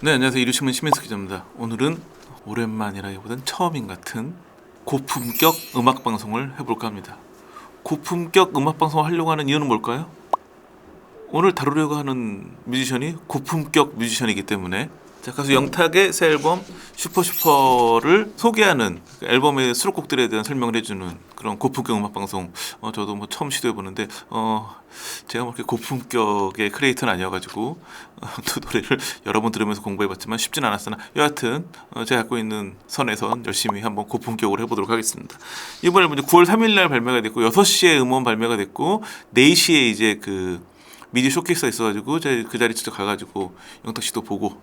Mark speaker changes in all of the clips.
Speaker 1: 네, 안녕하세요. 이루신문 심인석 기자입니다. 오늘은 오랜만이라기보단 처음인 같은 고품격 음악 방송을 해볼까 합니다. 고품격 음악 방송을 하려고 하는 이유는 뭘까요? 오늘 다루려고 하는 뮤지션이 고품격 뮤지션이기 때문에, 자, 가수 영탁의 새 앨범 슈퍼슈퍼를 소개하는 앨범의 수록곡들에 대한 설명을 해주는 그런 고품격 음악 방송, 저도 뭐 처음 시도해 보는데, 제가 뭐 이렇게 고품격의 크리에이터는 아니어가지고 또 노래를 여러 번 들으면서 공부해봤지만 쉽진 않았으나, 여하튼 제가 갖고 있는 선에서 열심히 한번 고품격으로 해보도록 하겠습니다. 이번 앨범 9월 3일날 발매가 됐고 6시에 음원 발매가 됐고 4시에 이제 그 미디어 쇼케이스가 있어가지고 제가 그 자리 직접 가가지고 영탁 씨도 보고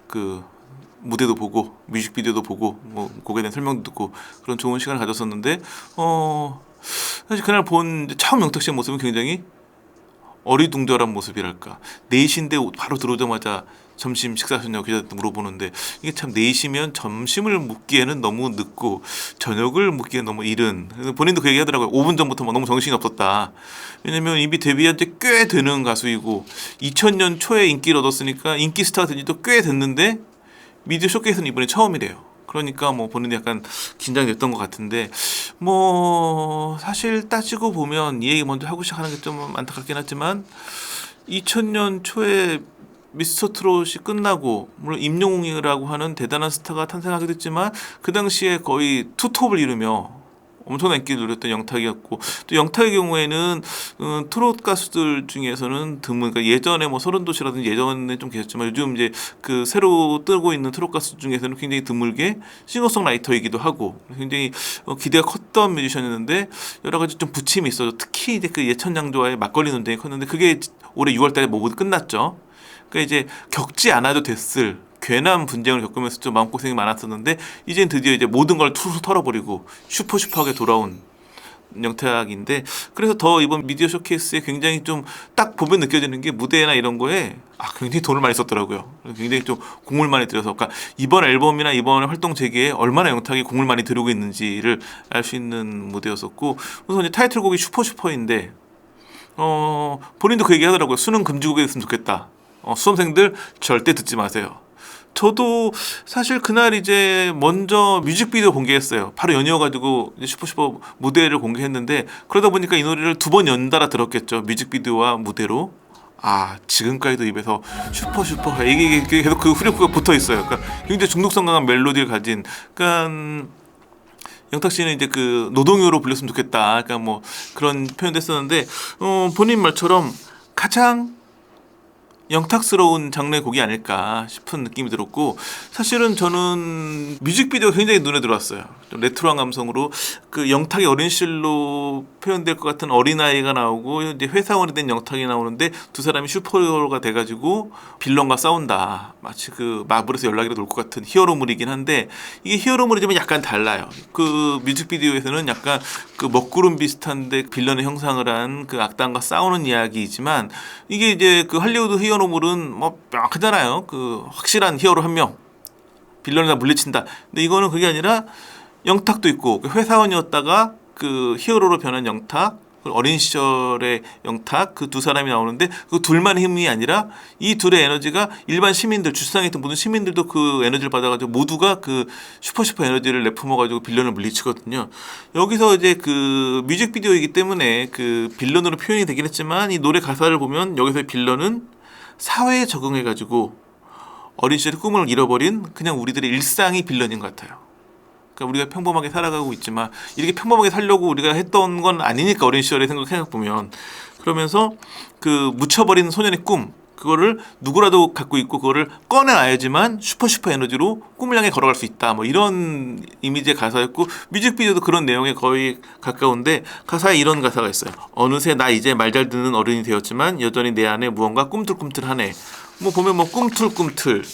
Speaker 1: 그 무대도 보고 뮤직비디오도 보고 뭐 곡에 대한 설명도 듣고 그런 좋은 시간을 가졌었는데, 사실 그날 본 처음 영탁 씨의 모습은 굉장히 어리둥절한 모습이랄까. 4시인데 바로 들어오자마자 점심 식사하셨냐고 기자한테 물어보는데, 이게 참 4시면 점심을 먹기에는 너무 늦고 저녁을 먹기에는 너무 이른. 그래서 본인도 그 얘기하더라고요. 5분 전부터 막 너무 정신이 없었다. 왜냐면 이미 데뷔한 지 꽤 되는 가수이고 2000년 초에 인기를 얻었으니까 인기 스타가 된 지도 꽤 됐는데 미디어 쇼케이스는 이번에 처음이래요. 그러니까 뭐 본인도 약간 긴장됐던 것 같은데, 뭐 사실 따지고 보면 이 얘기 먼저 하고 시작하는 게 좀 안타깝긴 하지만 2000년 초에 미스터 트롯이 끝나고 물론 임영웅이라고 하는 대단한 스타가 탄생하게 됐지만 그 당시에 거의 투톱을 이루며 엄청난 인기를 누렸던 영탁이었고, 또 영탁의 경우에는 트롯 가수들 중에서는 드문, 그러니까 예전에 뭐 서른도시라든지 예전에 좀 계셨지만 요즘 이제 그 새로 뜨고 있는 트롯 가수 중에서는 굉장히 드물게 싱어송라이터이기도 하고 굉장히 기대가 컸던 뮤지션이었는데 여러 가지 좀 부침이 있어서, 특히 이제 그 예천장조와의 막걸리 논쟁이 컸는데 그게 올해 6월달에 모두 끝났죠. 그러니까 이제 겪지 않아도 됐을 괜한 분쟁을 겪으면서 좀 마음고생이 많았었는데, 이젠 드디어 이제 모든 걸 투수 털어버리고 슈퍼하게 돌아온 영탁인데, 그래서 더 이번 미디어 쇼케이스에 굉장히 좀 딱 보면 느껴지는 게 무대나 이런 거에 굉장히 돈을 많이 썼더라고요. 굉장히 좀 공을 많이 들여서, 그러니까 이번 앨범이나 이번 활동 재개에 얼마나 영탁이 공을 많이 들이고 있는지를 알 수 있는 무대였었고, 우선 이제 타이틀곡이 슈퍼인데 본인도 그 얘기 하더라고요. 수능 금지곡이 됐으면 좋겠다. 수험생들 절대 듣지 마세요. 저도 사실 그날 이제 먼저 뮤직비디오 공개했어요. 바로 연이어가지고 이제 슈퍼 무대를 공개했는데, 그러다 보니까 이 노래를 2번 연달아 들었겠죠. 뮤직비디오와 무대로. 지금까지도 입에서 슈퍼 이게 계속 그 후렴구가 붙어 있어요. 그러니까 굉장히 중독성 강한 멜로디를 가진, 그러니까 영탁 씨는 이제 그 노동요로 불렸으면 좋겠다. 그러니까 뭐 그런 표현도 했었는데, 본인 말처럼 가장 영탁스러운 장르의 곡이 아닐까 싶은 느낌이 들었고, 사실은 저는 뮤직비디오가 굉장히 눈에 들어왔어요. 좀 레트로한 감성으로 그 영탁의 어린 시절로 표현될 것 같은 어린아이가 나오고 이제 회사원이 된 영탁이 나오는데 두 사람이 슈퍼히어로가 돼가지고 빌런과 싸운다. 마치 그 마블에서 연락이라도 올 것 같은 히어로물이긴 한데, 이게 히어로물이지만 약간 달라요. 그 뮤직비디오에서는 약간 그 먹구름 비슷한데 빌런의 형상을 한 그 악당과 싸우는 이야기이지만, 이게 이제 그 할리우드 히어로물은 뭐 명확하잖아요. 그 확실한 히어로 한 명, 빌런을 다 물리친다. 근데 이거는 그게 아니라 영탁도 있고, 그 회사원이었다가 그 히어로로 변한 영탁, 어린 시절의 영탁, 그 두 사람이 나오는데 그 둘만의 힘이 아니라 이 둘의 에너지가 일반 시민들, 주상에 있던 모든 시민들도 그 에너지를 받아가지고 모두가 그 슈퍼 에너지를 내뿜어가지고 빌런을 물리치거든요. 여기서 이제 그 뮤직비디오이기 때문에 그 빌런으로 표현이 되긴 했지만, 이 노래 가사를 보면 여기서의 빌런은 사회에 적응해가지고 어린 시절의 꿈을 잃어버린 그냥 우리들의 일상이 빌런인 것 같아요. 그러니까 우리가 평범하게 살아가고 있지만 이렇게 평범하게 살려고 우리가 했던 건 아니니까, 어린 시절에 생각해보면. 그러면서 그 묻혀버린 소년의 꿈, 그거를 누구라도 갖고 있고 그거를 꺼내놔야지만 슈퍼 에너지로 꿈을 향해 걸어갈 수 있다. 뭐 이런 이미지의 가사였고, 뮤직비디오도 그런 내용에 거의 가까운데, 가사에 이런 가사가 있어요. 어느새 나 이제 말 잘 듣는 어른이 되었지만 여전히 내 안에 무언가 꿈틀꿈틀하네. 뭐 보면 뭐 꿈틀꿈틀,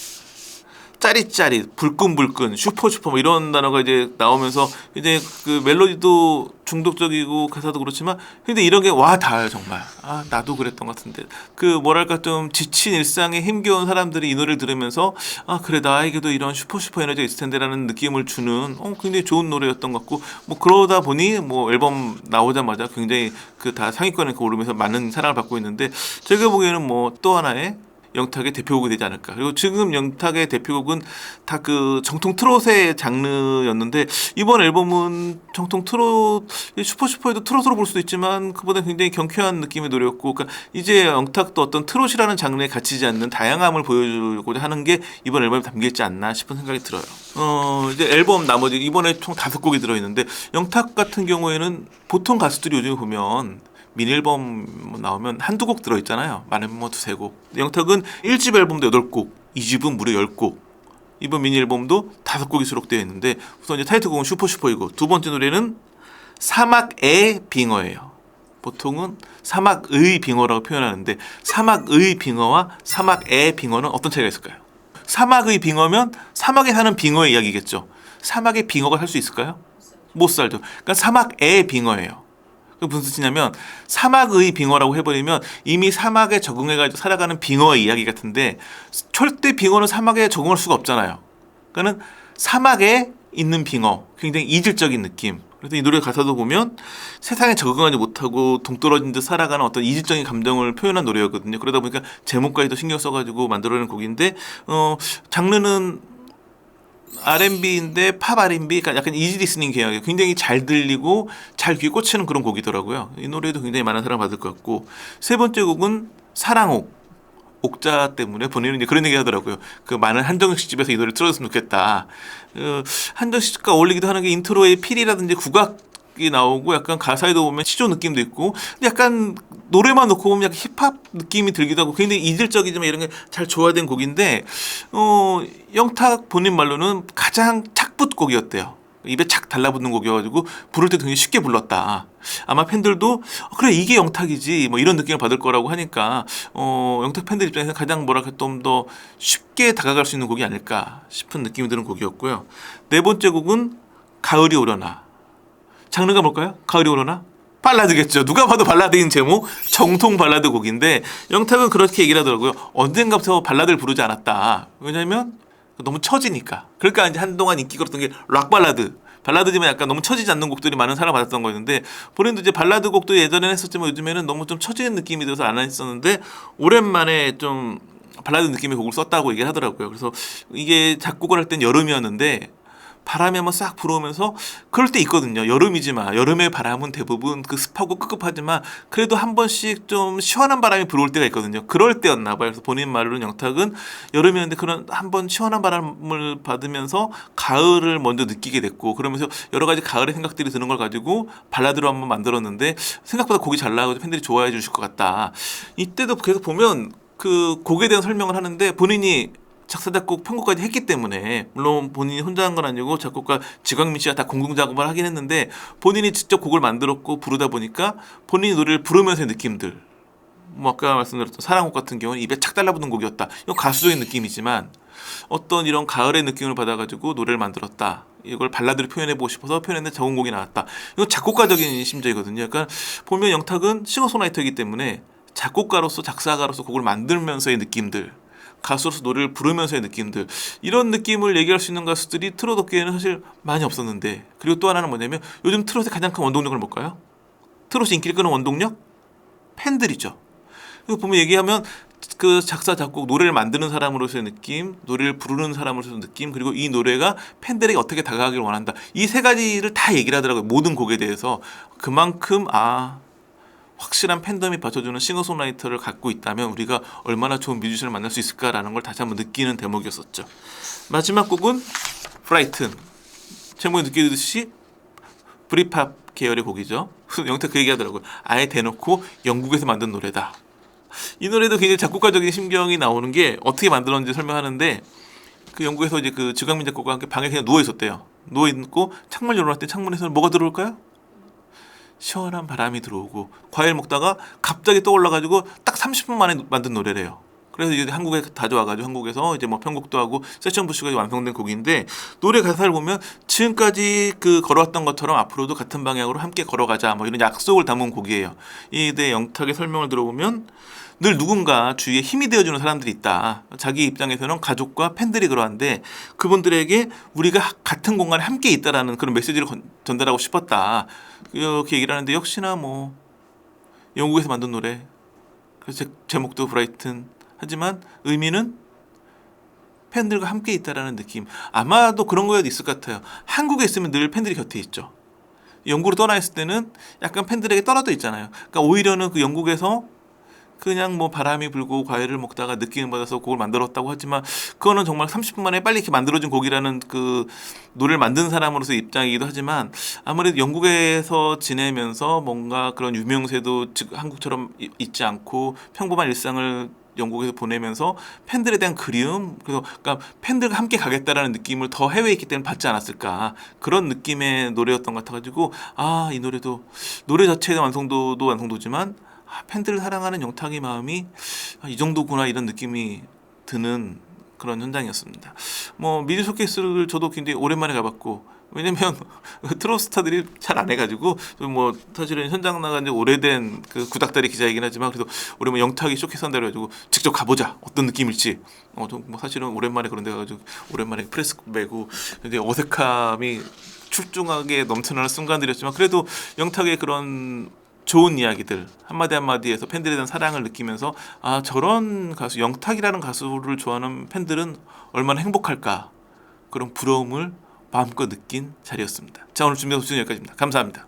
Speaker 1: 짜릿짜릿, 불끈불끈, 슈퍼 뭐 이런 단어가 이제 나오면서 이제 그 멜로디도 중독적이고 가사도 그렇지만, 근데 이런 게 와 닿아요 정말. 나도 그랬던 것 같은데, 그 뭐랄까 좀 지친 일상에 힘겨운 사람들이 이 노래를 들으면서 그래 나에게도 이런 슈퍼 에너지가 있을 텐데라는 느낌을 주는 굉장히 좋은 노래였던 것 같고, 뭐 그러다 보니 뭐 앨범 나오자마자 굉장히 그 다 상위권에 오르면서 많은 사랑을 받고 있는데, 제가 보기에는 뭐 또 하나의 영탁의 대표곡이 되지 않을까. 그리고 지금 영탁의 대표곡은 다 그 정통 트롯의 장르였는데 이번 앨범은 정통 트롯 슈퍼에도 트롯으로 볼 수도 있지만 그보다 굉장히 경쾌한 느낌의 노래였고, 그러니까 이제 영탁도 어떤 트롯이라는 장르에 갇히지 않는 다양함을 보여주고자 하는 게 이번 앨범에 담겨 있지 않나 싶은 생각이 들어요. 이제 앨범 나머지 이번에 총 5곡이 들어있는데 영탁 같은 경우에는 보통 가수들이 요즘에 보면 미니 앨범 나오면 한두 곡 들어있잖아요. 많으면 뭐 두세 곡. 영탁은 1집 앨범도 8곡, 2집은 무려 10곡. 이번 미니 앨범도 5곡이 수록되어 있는데 우선 이제 타이틀곡은 슈퍼이고, 두 번째 노래는 사막의 빙어예요. 보통은 사막의 빙어라고 표현하는데 사막의 빙어와 사막의 빙어는 어떤 차이가 있을까요? 사막의 빙어면 사막에 사는 빙어의 이야기겠죠. 사막의 빙어가 살 수 있을까요? 못 살죠. 그러니까 사막의 빙어예요. 그게 무슨 뜻이냐면 사막의 빙어라고 해버리면 이미 사막에 적응해가지고 살아가는 빙어의 이야기 같은데 절대 빙어는 사막에 적응할 수가 없잖아요. 그러니까는 사막에 있는 빙어, 굉장히 이질적인 느낌. 그래서 이 노래 가사도 보면 세상에 적응하지 못하고 동떨어진 듯 살아가는 어떤 이질적인 감정을 표현한 노래였거든요. 그러다 보니까 제목까지도 신경 써가지고 만들어낸 곡인데 장르는 R&B인데 팝 R&B, 그러니까 약간 이지 리스닝 계열이에요. 굉장히 잘 들리고 잘 귀에 꽂히는 그런 곡이더라고요. 이 노래도 굉장히 많은 사랑 받을 것 같고, 세 번째 곡은 사랑옥. 옥자 때문에 본인은 이제 그런 얘기 하더라고요. 그 많은 한정식 집에서 이 노래를 틀어줬으면 좋겠다. 한정식과 어울리기도 하는 게 인트로에 필이라든지 국악이 나오고 약간 가사에도 보면 시조 느낌도 있고, 근데 약간 노래만 놓고 보면 약간 힙합 느낌이 들기도 하고 굉장히 이질적이지만 이런 게 잘 조화된 곡인데 영탁 본인 말로는 가장 착붙곡이었대요. 입에 착 달라붙는 곡이어가지고 부를 때 굉장히 쉽게 불렀다. 아마 팬들도 그래 이게 영탁이지 뭐 이런 느낌을 받을 거라고 하니까 영탁 팬들 입장에서 가장 뭐랄까 좀 더 쉽게 다가갈 수 있는 곡이 아닐까 싶은 느낌이 드는 곡이었고요. 네 번째 곡은 가을이 오려나. 장르가 뭘까요? 가을이 오려나? 발라드겠죠. 누가 봐도 발라드인 제목, 정통 발라드 곡인데 영탁은 그렇게 얘기를 하더라고요. 언젠가부터 발라드를 부르지 않았다. 왜냐면 너무 처지니까. 그러니까 이제 한동안 인기 끌었던 게 락 발라드. 발라드지만 약간 너무 처지지 않는 곡들이 많은 사랑을 받았던 거였는데, 본인도 이제 발라드 곡도 예전에는 했었지만 요즘에는 너무 좀 처지는 느낌이 들어서 안 했었는데 오랜만에 좀 발라드 느낌의 곡을 썼다고 얘기를 하더라고요. 그래서 이게 작곡을 할 땐 여름이었는데 바람이 한번 싹 불어오면서 그럴 때 있거든요. 여름이지만 여름의 바람은 대부분 그 습하고 꿉꿉하지만 그래도 한 번씩 좀 시원한 바람이 불어올 때가 있거든요. 그럴 때였나 봐요. 그래서 본인 말로는 영탁은 여름이었는데 그런 한번 시원한 바람을 받으면서 가을을 먼저 느끼게 됐고, 그러면서 여러 가지 가을의 생각들이 드는 걸 가지고 발라드로 한번 만들었는데 생각보다 곡이 잘 나가고 팬들이 좋아해 주실 것 같다. 이때도 계속 보면 그 곡에 대한 설명을 하는데 본인이 작사 작곡 편곡까지 했기 때문에, 물론 본인이 혼자 한 건 아니고 작곡가 지광민 씨가 다 공동 작업을 하긴 했는데 본인이 직접 곡을 만들었고 부르다 보니까 본인이 노래를 부르면서의 느낌들, 뭐 아까 말씀드렸던 사랑곡 같은 경우는 입에 착 달라붙는 곡이었다. 이건 가수적인 느낌이지만 어떤 이런 가을의 느낌을 받아가지고 노래를 만들었다. 이걸 발라드로 표현해보고 싶어서 표현했는데 적은 곡이 나왔다. 이건 작곡가적인 심정이거든요. 그러니까 보면 영탁은 싱어송라이터이기 때문에 작곡가로서 작사가로서 곡을 만들면서의 느낌들, 가수로서 노래를 부르면서의 느낌들, 이런 느낌을 얘기할 수 있는 가수들이 트롯 업계에는 사실 많이 없었는데, 그리고 또 하나는 뭐냐면 요즘 트롯의 가장 큰 원동력은 뭘까요? 트롯이 인기를 끄는 원동력? 팬들이죠. 그리고 보면 얘기하면 그 작사 작곡 노래를 만드는 사람으로서의 느낌, 노래를 부르는 사람으로서의 느낌, 그리고 이 노래가 팬들에게 어떻게 다가가기를 원한다, 이 세 가지를 다 얘기를 하더라고요. 모든 곡에 대해서. 그만큼 확실한 팬덤이 받쳐주는 싱어송라이터를 갖고 있다면 우리가 얼마나 좋은 뮤지션을 만날 수 있을까라는 걸 다시 한번 느끼는 대목이었었죠. 마지막 곡은 프라이튼. 제목에 느끼듯이 브리팝 계열의 곡이죠. 영탁 그 얘기하더라고요. 아예 대놓고 영국에서 만든 노래다. 이 노래도 굉장히 작곡가적인 심경이 나오는 게 어떻게 만들었는지 설명하는데, 그 영국에서 이제 그 지광민 작곡가와 함께 방에 그냥 누워 있었대요. 누워 있고 창문을 열어놨더니 창문에서 뭐가 들어올까요? 시원한 바람이 들어오고, 과일 먹다가 갑자기 떠올라가지고 딱 30분 만에 만든 노래래요. 그래서 이제 한국에 가져와가지고 한국에서 이제 뭐 편곡도 하고 세션 부시가 완성된 곡인데, 노래 가사를 보면 지금까지 그 걸어왔던 것처럼 앞으로도 같은 방향으로 함께 걸어가자 뭐 이런 약속을 담은 곡이에요. 이에 대해 영탁의 설명을 들어보면 늘 누군가 주위에 힘이 되어주는 사람들이 있다. 자기 입장에서는 가족과 팬들이 그러한데 그분들에게 우리가 같은 공간에 함께 있다라는 그런 메시지를 전달하고 싶었다. 이렇게 얘기를 하는데, 역시나 뭐 영국에서 만든 노래, 그래서 제목도 브라이튼 하지만 의미는 팬들과 함께 있다라는 느낌. 아마도 그런 거에도 있을 것 같아요. 한국에 있으면 늘 팬들이 곁에 있죠. 영국으로 떠나 있을 때는 약간 팬들에게 떨어져 있잖아요. 그러니까 오히려는 그 영국에서 그냥 뭐 바람이 불고 과일을 먹다가 느낌을 받아서 곡을 만들었다고 하지만 그거는 정말 30분 만에 빨리 이렇게 만들어진 곡이라는 그 노래를 만든 사람으로서 입장이기도 하지만 아무래도 영국에서 지내면서 뭔가 그런 유명세도 즉 한국처럼 있지 않고 평범한 일상을 영국에서 보내면서 팬들에 대한 그리움 그래서 그러니까 팬들과 함께 가겠다라는 느낌을 더 해외에 있기 때문에 받지 않았을까 그런 느낌의 노래였던 것 같아가지고 아 이 노래도 노래 자체의 완성도도 완성도지만 팬들을 사랑하는 영탁의 마음이 이 정도구나 이런 느낌이 드는 그런 현장이었습니다. 뭐 미디 쇼케이스를 저도 굉장히 오랜만에 가봤고 왜냐면 트로트 스타들이 잘 안 해가지고 뭐 사실은 현장 나간 지 오래된 그 구닥다리 기자이긴 하지만 그래도 오랜만에 영탁이 쇼케이스 한다고 해가지고 직접 가보자 어떤 느낌일지 뭐 사실은 오랜만에 그런 데 가가지고 오랜만에 프레스 메고 근데 어색함이 출중하게 넘쳐나는 순간들이었지만 그래도 영탁의 그런 좋은 이야기들 한마디 한마디에서 팬들에 대한 사랑을 느끼면서 아 저런 가수 영탁이라는 가수를 좋아하는 팬들은 얼마나 행복할까 그런 부러움을 마음껏 느낀 자리였습니다. 자 오늘 준비한 소식은 여기까지입니다. 감사합니다.